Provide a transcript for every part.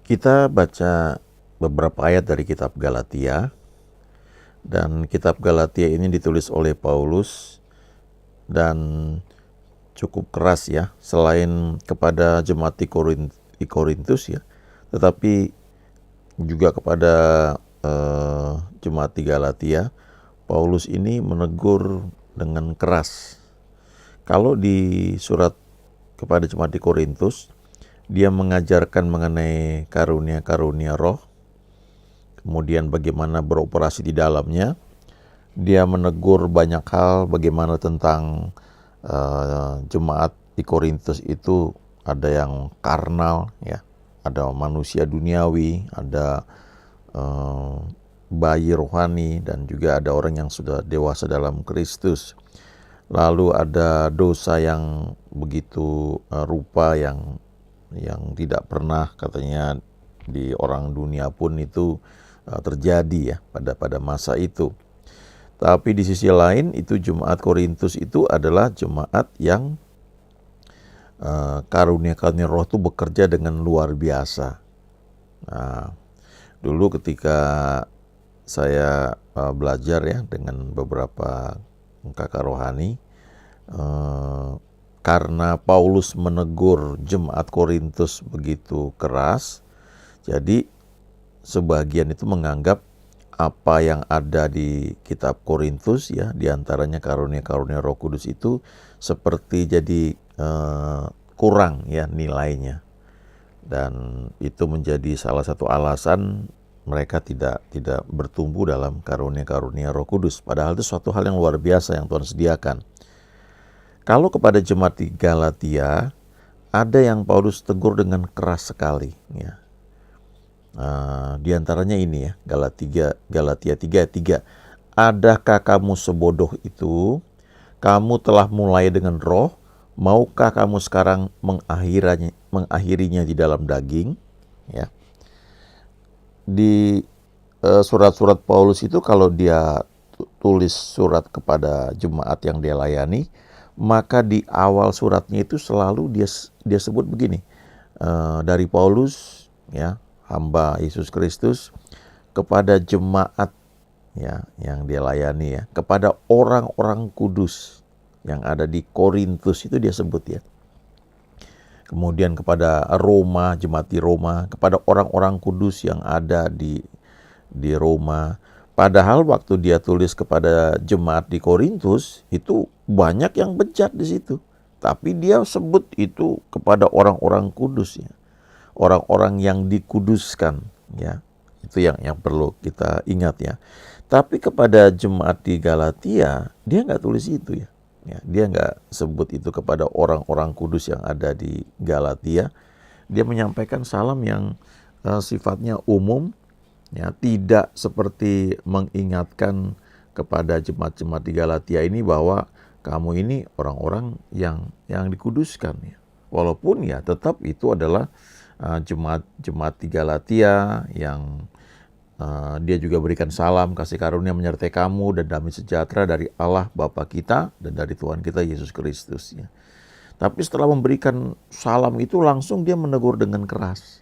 Kita baca beberapa ayat dari kitab Galatia, dan kitab Galatia ini ditulis oleh Paulus dan cukup keras ya, selain kepada jemaat di Korintus ya, tetapi juga kepada jemaat di Galatia. Paulus ini menegur dengan keras. Kalau di surat kepada jemaat di Korintus, dia mengajarkan mengenai karunia-karunia roh, kemudian bagaimana beroperasi di dalamnya. Dia menegur banyak hal, bagaimana tentang jemaat di Korintus itu ada yang karnal, ya, ada manusia duniawi, ada bayi rohani, dan juga ada orang yang sudah dewasa dalam Kristus. Lalu ada dosa yang begitu rupa yang tidak pernah katanya di orang dunia pun itu terjadi ya pada masa itu. Tapi di sisi lain itu jemaat Korintus itu adalah jemaat yang karunia-karunia roh itu bekerja dengan luar biasa. Nah, dulu ketika saya belajar ya dengan beberapa kakak rohani, karena Paulus menegur jemaat Korintus begitu keras, jadi sebagian itu menganggap apa yang ada di kitab Korintus ya, diantaranya karunia-karunia Roh Kudus itu seperti jadi kurang ya nilainya, dan itu menjadi salah satu alasan mereka tidak bertumbuh dalam karunia-karunia Roh Kudus. Padahal itu suatu hal yang luar biasa yang Tuhan sediakan. Kalau kepada jemaat di Galatia, ada yang Paulus tegur dengan keras sekali ya. Di antaranya ini ya, Galatia 3:3. Adakah kamu sebodoh itu? Kamu telah mulai dengan roh, maukah kamu sekarang mengakhirinya di dalam daging? Ya. Di surat-surat Paulus itu kalau dia tulis surat kepada jemaat yang dia layani, maka di awal suratnya itu selalu dia sebut begini, dari Paulus ya, hamba Yesus Kristus, kepada jemaat ya yang dia layani ya, kepada orang-orang kudus yang ada di Korintus itu dia sebut ya. Kemudian kepada Roma, jemaat di Roma, kepada orang-orang kudus yang ada di Roma. Padahal waktu dia tulis kepada jemaat di Korintus itu banyak yang bejat di situ. Tapi dia sebut itu kepada orang-orang kudus ya. Orang-orang yang dikuduskan ya. Itu yang perlu kita ingat ya. Tapi kepada jemaat di Galatia dia nggak tulis itu ya. Dia nggak sebut itu kepada orang-orang kudus yang ada di Galatia. Dia menyampaikan salam yang sifatnya umum ya, tidak seperti mengingatkan kepada jemaat-jemaat di Galatia ini bahwa kamu ini orang-orang yang dikuduskan ya. Walaupun ya tetap itu adalah jemaat di Galatia yang dia juga berikan salam kasih karunia menyertai kamu dan damai sejahtera dari Allah Bapa kita dan dari Tuhan kita Yesus Kristus ya. Tapi setelah memberikan salam itu langsung dia menegur dengan keras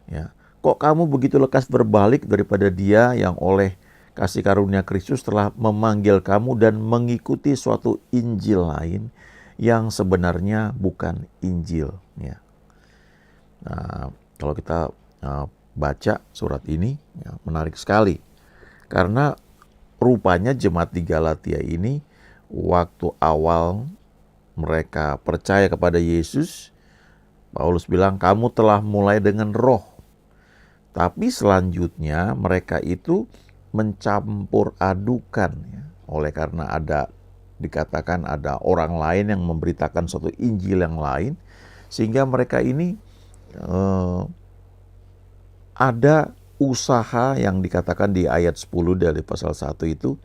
ya. Kok kamu begitu lekas berbalik daripada Dia yang oleh kasih karunia Kristus telah memanggil kamu dan mengikuti suatu Injil lain yang sebenarnya bukan Injil ya. Nah, kalau kita baca surat ini ya, menarik sekali karena rupanya jemaat di Galatia ini waktu awal mereka percaya kepada Yesus, Paulus bilang kamu telah mulai dengan roh, tapi selanjutnya mereka itu mencampur adukan ya, oleh karena dikatakan ada orang lain yang memberitakan suatu Injil yang lain, sehingga mereka ini ada usaha yang dikatakan di ayat 10 dari pasal 1 itu.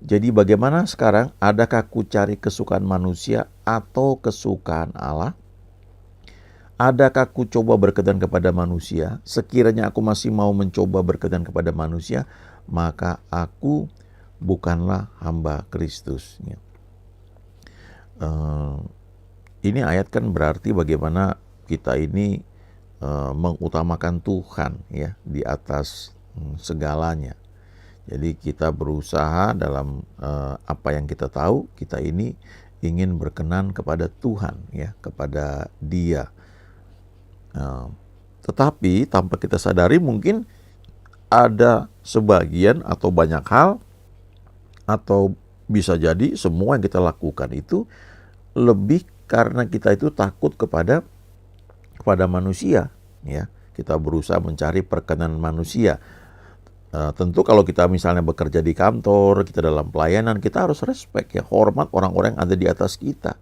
Jadi bagaimana sekarang? Adakah ku cari kesukaan manusia atau kesukaan Allah? Adakah ku coba berkenan kepada manusia? Sekiranya aku masih mau mencoba berkenan kepada manusia, maka aku bukanlah hamba Kristus. Ini ayat kan berarti bagaimana kita ini mengutamakan Tuhan ya di atas segalanya. Jadi kita berusaha dalam apa yang kita tahu, kita ini ingin berkenan kepada Tuhan ya, kepada Dia. Tetapi tanpa kita sadari mungkin ada sebagian atau banyak hal, atau bisa jadi semua yang kita lakukan itu lebih karena kita itu takut kepada manusia ya. Kita berusaha mencari perkenanan manusia. Tentu kalau kita misalnya bekerja di kantor, kita dalam pelayanan, kita harus respect ya, hormat orang-orang yang ada di atas kita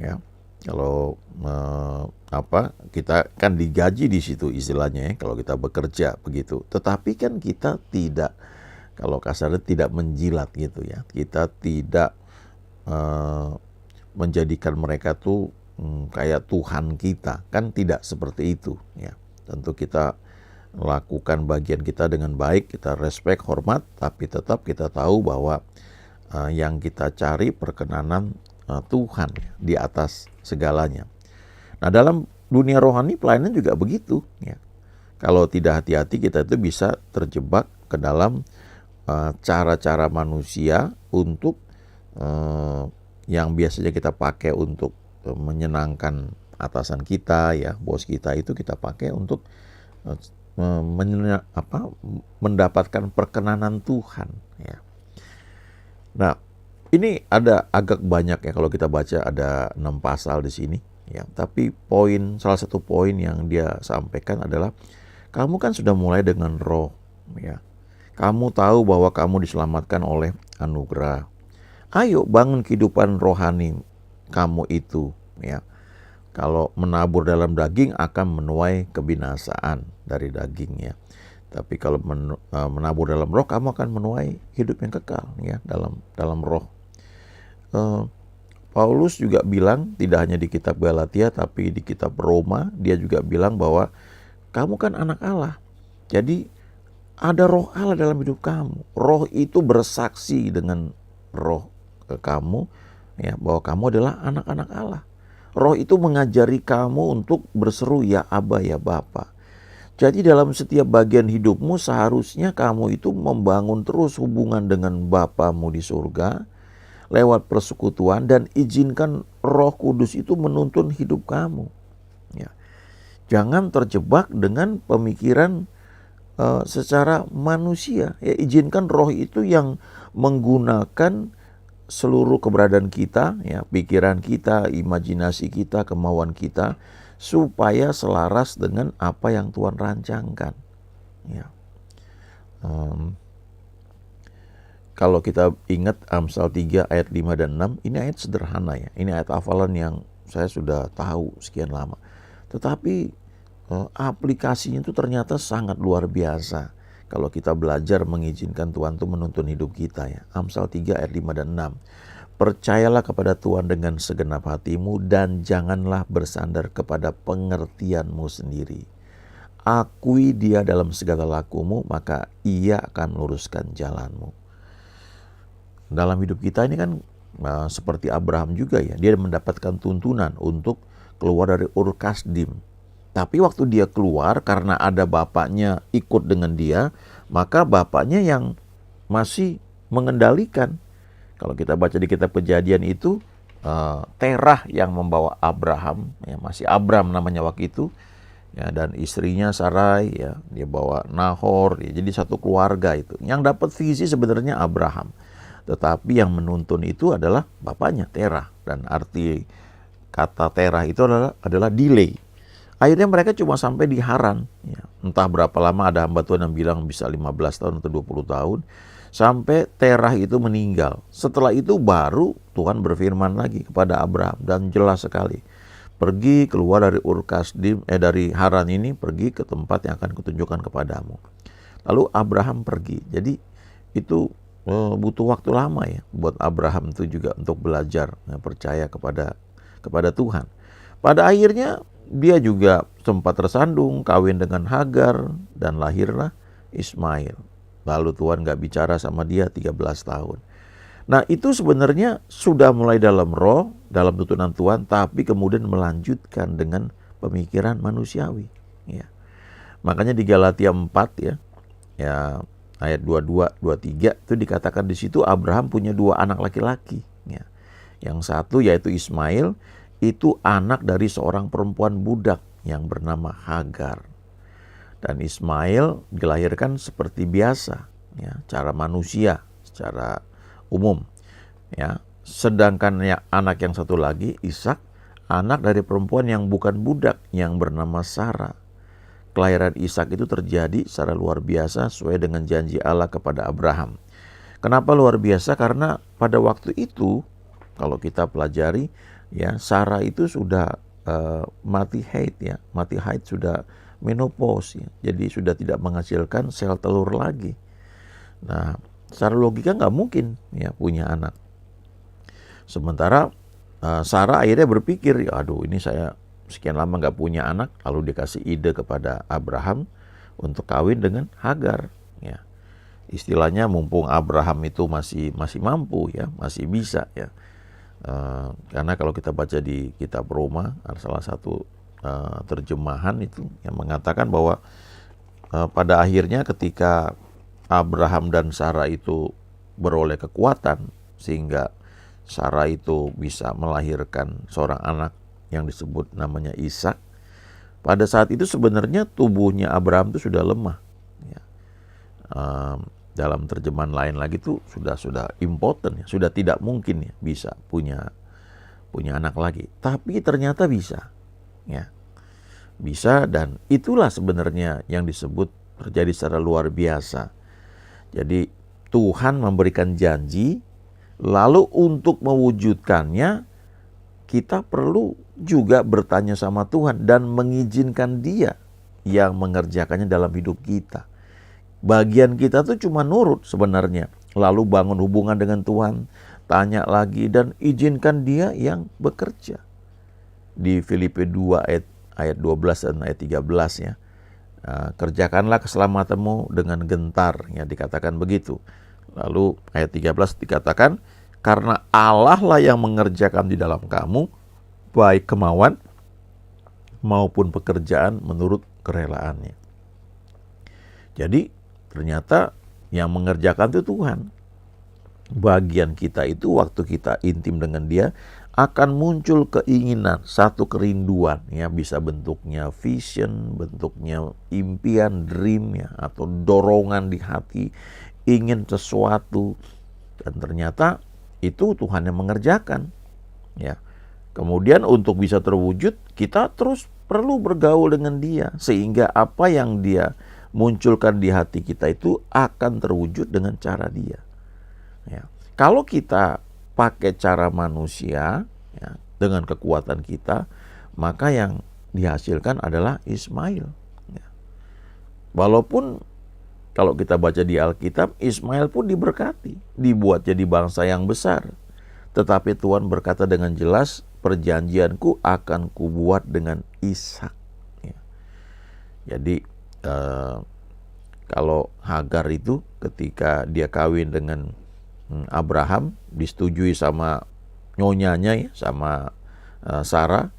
ya. Kalau kita kan digaji di situ istilahnya ya, kalau kita bekerja begitu. Tetapi kan kita tidak, kalau kasarnya tidak menjilat gitu ya. Kita tidak menjadikan mereka tuh kayak Tuhan kita, kan tidak seperti itu ya. Tentu kita lakukan bagian kita dengan baik, kita respect, hormat, tapi tetap kita tahu bahwa yang kita cari perkenanan Tuhan di atas segalanya. Nah, dalam dunia rohani pelayanan juga begitu ya. Kalau tidak hati-hati kita itu bisa terjebak ke dalam cara-cara manusia untuk yang biasanya kita pakai untuk menyenangkan atasan kita ya, bos kita, itu kita pakai untuk mendapatkan perkenanan Tuhan ya. Nah, ini ada agak banyak ya, kalau kita baca ada 6 pasal di sini ya. Tapi salah satu poin yang dia sampaikan adalah, kamu kan sudah mulai dengan roh ya. Kamu tahu bahwa kamu diselamatkan oleh anugerah. Ayo bangun kehidupan rohani kamu itu ya. Kalau menabur dalam daging akan menuai kebinasaan dari dagingnya. Tapi kalau menabur dalam roh, kamu akan menuai hidup yang kekal ya, dalam roh. Paulus juga bilang, tidak hanya di kitab Galatia tapi di kitab Roma, dia juga bilang bahwa kamu kan anak Allah. Jadi ada roh Allah dalam hidup kamu. Roh itu bersaksi dengan roh kamu ya, bahwa kamu adalah anak-anak Allah. Roh itu mengajari kamu untuk berseru ya Aba ya Bapa. Jadi dalam setiap bagian hidupmu seharusnya kamu itu membangun terus hubungan dengan Bapamu di surga lewat persekutuan, dan izinkan Roh Kudus itu menuntun hidup kamu. Ya. Jangan terjebak dengan pemikiran secara manusia. Ya, izinkan Roh itu yang menggunakan seluruh keberadaan kita, ya, pikiran kita, imajinasi kita, kemauan kita, supaya selaras dengan apa yang Tuhan rancangkan. Ya. Kalau kita ingat Amsal 3 ayat 5 dan 6, ini ayat sederhana ya. Ini ayat hafalan yang saya sudah tahu sekian lama. Tetapi aplikasinya itu ternyata sangat luar biasa kalau kita belajar mengizinkan Tuhan itu menuntun hidup kita ya. Amsal 3 ayat 5 dan 6. Percayalah kepada Tuhan dengan segenap hatimu dan janganlah bersandar kepada pengertianmu sendiri. Akui Dia dalam segala lakumu, maka Ia akan meluruskan jalanmu. Dalam hidup kita ini kan seperti Abraham juga ya. Dia mendapatkan tuntunan untuk keluar dari Ur Kasdim. Tapi waktu dia keluar, karena ada bapaknya ikut dengan dia, maka bapaknya yang masih mengendalikan. Kalau kita baca di kitab Kejadian itu, Terah yang membawa Abraham, ya, masih Abram namanya waktu itu, ya, dan istrinya Sarai, ya, dia bawa Nahor, ya, jadi satu keluarga itu. Yang dapat visi sebenarnya Abraham, tetapi yang menuntun itu adalah bapaknya Terah, dan arti kata Terah itu adalah delay. Akhirnya mereka cuma sampai di Haran. Ya, entah berapa lama, ada hamba Tuhan yang bilang bisa 15 tahun atau 20 tahun. Sampai Terah itu meninggal. Setelah itu baru Tuhan berfirman lagi kepada Abraham. Dan jelas sekali. Pergi keluar dari Ur Kasdim, dari Haran ini, pergi ke tempat yang akan kutunjukkan kepadamu. Lalu Abraham pergi. Jadi itu butuh waktu lama ya buat Abraham itu juga untuk belajar percaya kepada Tuhan. Pada akhirnya dia juga sempat tersandung, kawin dengan Hagar, dan lahirlah Ismail. Lalu Tuhan gak bicara sama dia 13 tahun. Nah, itu sebenarnya sudah mulai dalam roh, dalam tuntunan Tuhan, tapi kemudian melanjutkan dengan pemikiran manusiawi. Ya. Makanya di Galatia 4 ya ayat 22, 23 itu dikatakan di situ Abraham punya 2 anak laki-laki. Ya. Yang satu yaitu Ismail, itu anak dari seorang perempuan budak yang bernama Hagar. Dan Ismail dilahirkan seperti biasa, ya, cara manusia, secara umum. Ya. Sedangkan anak yang satu lagi, Ishak, anak dari perempuan yang bukan budak yang bernama Sarah. Kelahiran Ishak itu terjadi secara luar biasa sesuai dengan janji Allah kepada Abraham. Kenapa luar biasa? Karena pada waktu itu, kalau kita pelajari, ya, Sarah itu sudah mati haid, ya, mati haid, sudah menopause, ya. Jadi sudah tidak menghasilkan sel telur lagi. Nah, secara logika nggak mungkin, ya, punya anak. Sementara Sarah akhirnya berpikir, aduh, ini saya sekian lama nggak punya anak, lalu dikasih ide kepada Abraham untuk kawin dengan Hagar. Ya. Istilahnya mumpung Abraham itu masih mampu, ya, masih bisa, ya. Karena kalau kita baca di kitab Roma, ada salah satu terjemahan itu yang mengatakan bahwa pada akhirnya ketika Abraham dan Sarah itu beroleh kekuatan, sehingga Sarah itu bisa melahirkan seorang anak yang disebut namanya Ishak. Pada saat itu sebenarnya tubuhnya Abraham itu sudah lemah. Ya. Dalam terjemahan lain lagi itu sudah impotent, ya. Sudah tidak mungkin, ya, bisa punya anak lagi. Tapi ternyata bisa, ya, bisa, dan itulah sebenarnya yang disebut terjadi secara luar biasa. Jadi Tuhan memberikan janji, lalu untuk mewujudkannya kita perlu juga bertanya sama Tuhan dan mengizinkan Dia yang mengerjakannya dalam hidup kita. Bagian kita tuh cuma nurut sebenarnya, lalu bangun hubungan dengan Tuhan, tanya lagi dan izinkan Dia yang bekerja. Di Filipi 2 ayat 12 dan ayat 13, ya. Kerjakanlah keselamatanmu dengan gentar, ya, dikatakan begitu. Lalu ayat 13 dikatakan, karena Allah lah yang mengerjakan di dalam kamu, baik kemauan maupun pekerjaan menurut kerelaannya. Jadi ternyata yang mengerjakan itu Tuhan. Bagian kita itu waktu kita intim dengan Dia akan muncul keinginan, satu kerinduan, ya, bisa bentuknya vision, bentuknya impian, dream, ya, atau dorongan di hati, ingin sesuatu, dan ternyata itu Tuhan yang mengerjakan, ya. Kemudian untuk bisa terwujud, kita terus perlu bergaul dengan Dia, sehingga apa yang Dia munculkan di hati kita itu akan terwujud dengan cara Dia. Ya. Kalau kita pakai cara manusia, ya, dengan kekuatan kita, maka yang dihasilkan adalah Ismail. Ya. Walaupun kalau kita baca di Alkitab, Ismail pun diberkati, dibuat jadi bangsa yang besar. Tetapi Tuhan berkata dengan jelas, perjanjianku akan kubuat dengan Ishak. Ya. Jadi kalau Hagar itu ketika dia kawin dengan Abraham, disetujui sama nyonyanya, ya, sama Sarah,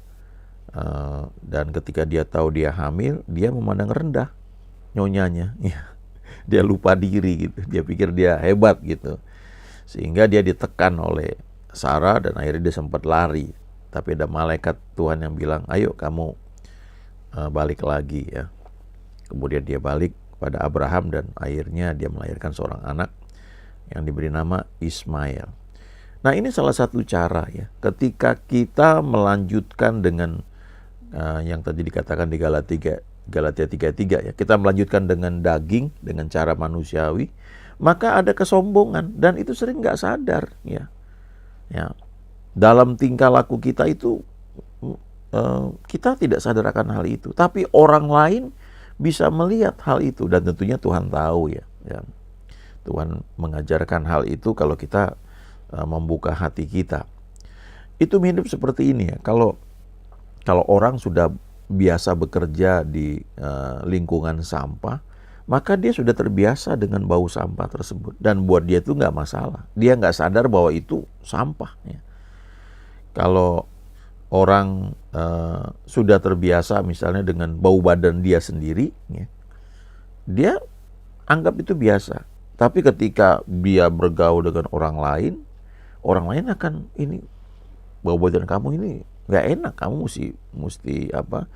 dan ketika dia tahu dia hamil, dia memandang rendah nyonyanya, ya. Dia lupa diri gitu, dia pikir dia hebat gitu, sehingga dia ditekan oleh Sarah dan akhirnya dia sempat lari. Tapi ada malaikat Tuhan yang bilang, ayo kamu balik lagi, ya. Kemudian dia balik pada Abraham dan akhirnya dia melahirkan seorang anak yang diberi nama Ismail. Nah, ini salah satu cara, ya, ketika kita melanjutkan dengan yang tadi dikatakan di Galatia 3:3, ya, kita melanjutkan dengan daging, dengan cara manusiawi, maka ada kesombongan dan itu sering nggak sadar, ya. Ya, dalam tingkah laku kita itu kita tidak sadar akan hal itu, tapi orang lain bisa melihat hal itu dan tentunya Tuhan tahu, ya. Ya. Tuhan mengajarkan hal itu kalau kita membuka hati kita. Itu mirip seperti ini, ya. Kalau orang sudah biasa bekerja di lingkungan sampah, maka dia sudah terbiasa dengan bau sampah tersebut. Dan buat dia itu nggak masalah. Dia nggak sadar bahwa itu sampah, ya. Kalau orang sudah terbiasa misalnya dengan bau badan dia sendiri, ya, dia anggap itu biasa. Tapi ketika dia bergaul dengan orang lain akan ini bau badan kamu ini nggak enak, kamu mesti apa?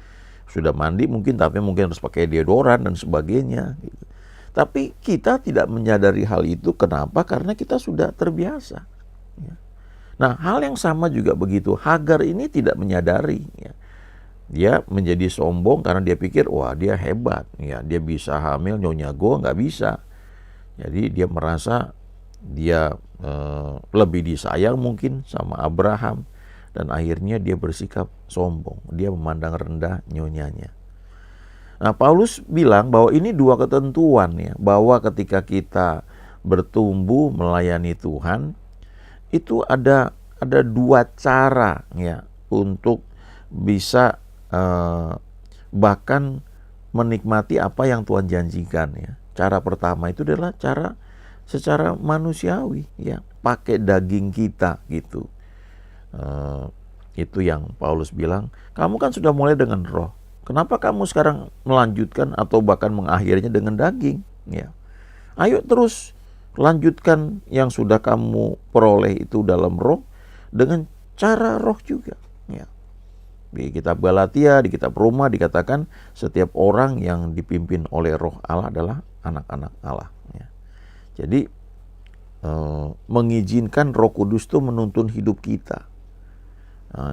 Sudah mandi mungkin, tapi mungkin harus pakai deodoran dan sebagainya. Gitu. Tapi kita tidak menyadari hal itu. Kenapa? Karena kita sudah terbiasa. Ya. Nah, hal yang sama juga begitu. Hagar ini tidak menyadari. Ya. Dia menjadi sombong karena dia pikir, wah dia hebat. Ya, dia bisa hamil, nyonya gue nggak bisa. Jadi dia merasa dia lebih disayang mungkin sama Abraham. Dan akhirnya dia bersikap sombong. Dia memandang rendah nyonyanya. Nah, Paulus bilang bahwa ini dua ketentuan ya. Bahwa ketika kita bertumbuh melayani Tuhan, itu ada dua cara ya untuk bisa bahkan menikmati apa yang Tuhan janjikan ya. Cara pertama itu adalah cara secara manusiawi ya, pakai daging kita gitu. Itu yang Paulus bilang, kamu kan sudah mulai dengan roh. Kenapa kamu sekarang melanjutkan atau bahkan mengakhirinya dengan daging? Ya. Ayo terus lanjutkan yang sudah kamu peroleh itu dalam roh dengan cara roh juga. Ya. Di kitab Galatia, di kitab Roma dikatakan setiap orang yang dipimpin oleh roh Allah adalah anak-anak Allah. Ya. Jadi mengizinkan Roh Kudus itu menuntun hidup kita.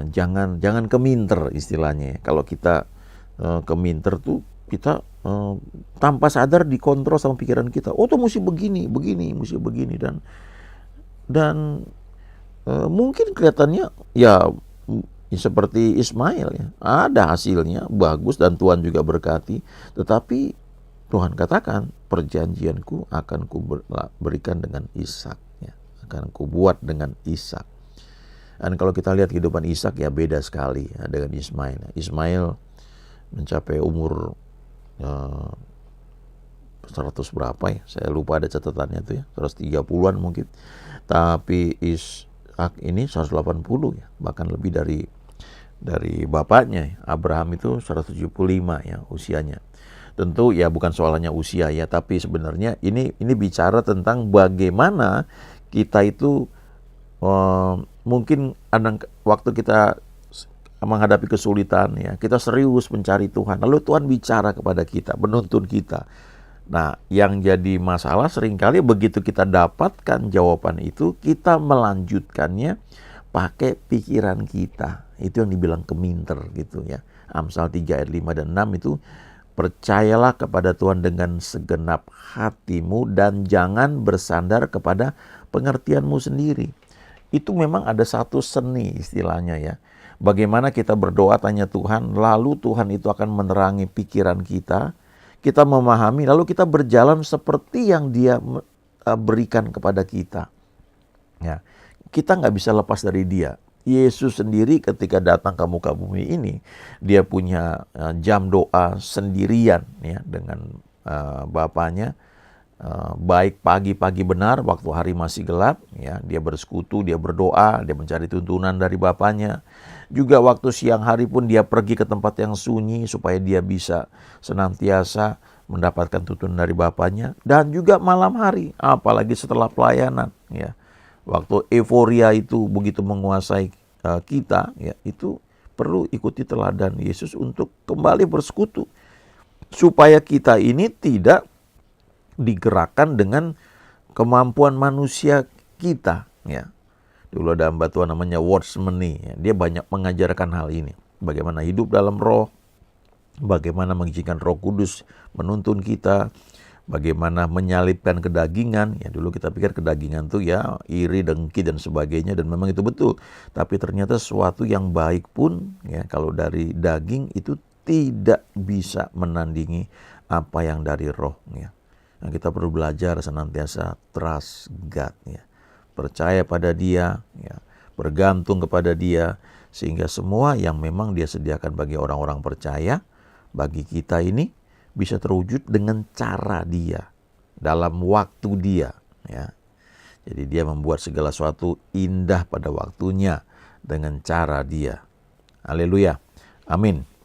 Jangan keminter istilahnya. Kalau kita keminter tuh kita tanpa sadar dikontrol sama pikiran kita. Oh tuh mesti begini, mesti begini dan mungkin kelihatannya ya seperti Ismail ya. Ada hasilnya bagus dan Tuhan juga berkati. Tetapi Tuhan katakan perjanjianku akan berikan dengan Ishak ya. Akan kubuat dengan Ishak. Dan kalau kita lihat kehidupan Ishak ya beda sekali ya, dengan Ismail. Ismail mencapai umur 100 berapa ya, saya lupa ada catatannya tuh ya, 130-an mungkin. Tapi Ishak ini 180 ya, bahkan lebih dari bapaknya. Abraham itu 175 ya usianya. Tentu ya bukan soalnya usia ya, tapi sebenarnya ini bicara tentang bagaimana kita itu mungkin waktu kita menghadapi kesulitan ya, kita serius mencari Tuhan. Lalu Tuhan bicara kepada kita, menuntun kita. Nah, yang jadi masalah seringkali begitu kita dapatkan jawaban itu, kita melanjutkannya pakai pikiran kita. Itu yang dibilang keminter gitu ya. Amsal 3 ayat 5 dan 6 itu, percayalah kepada Tuhan dengan segenap hatimu dan jangan bersandar kepada pengertianmu sendiri. Itu memang ada satu seni istilahnya ya. Bagaimana kita berdoa tanya Tuhan, lalu Tuhan itu akan menerangi pikiran kita. Kita memahami, lalu kita berjalan seperti yang Dia berikan kepada kita. Ya, kita nggak bisa lepas dari Dia. Yesus sendiri ketika datang ke muka bumi ini, Dia punya jam doa sendirian ya dengan Bapaknya. Baik pagi-pagi benar waktu hari masih gelap ya, dia bersekutu, dia berdoa, dia mencari tuntunan dari Bapaknya. Juga waktu siang hari pun dia pergi ke tempat yang sunyi supaya dia bisa senantiasa mendapatkan tuntunan dari Bapaknya. Dan juga malam hari, apalagi setelah pelayanan ya, waktu euforia itu begitu menguasai kita ya, itu perlu ikuti teladan Yesus untuk kembali bersekutu supaya kita ini tidak digerakkan dengan kemampuan manusia kita ya. Dulu ada hamba Tuhan namanya Watchmeni ya. Dia banyak mengajarkan hal ini, bagaimana hidup dalam roh, bagaimana mengizinkan Roh Kudus menuntun kita, bagaimana menyalibkan kedagingan ya. Dulu kita pikir kedagingan tuh ya iri, dengki dan sebagainya, dan memang itu betul, tapi ternyata sesuatu yang baik pun ya kalau dari daging itu tidak bisa menandingi apa yang dari roh ya. Nah, kita perlu belajar senantiasa trust God ya. Percaya pada Dia ya, bergantung kepada Dia, sehingga semua yang memang Dia sediakan bagi orang-orang percaya, bagi kita ini bisa terwujud dengan cara Dia, dalam waktu Dia ya. Jadi Dia membuat segala sesuatu indah pada waktunya dengan cara Dia. Haleluya. Amin.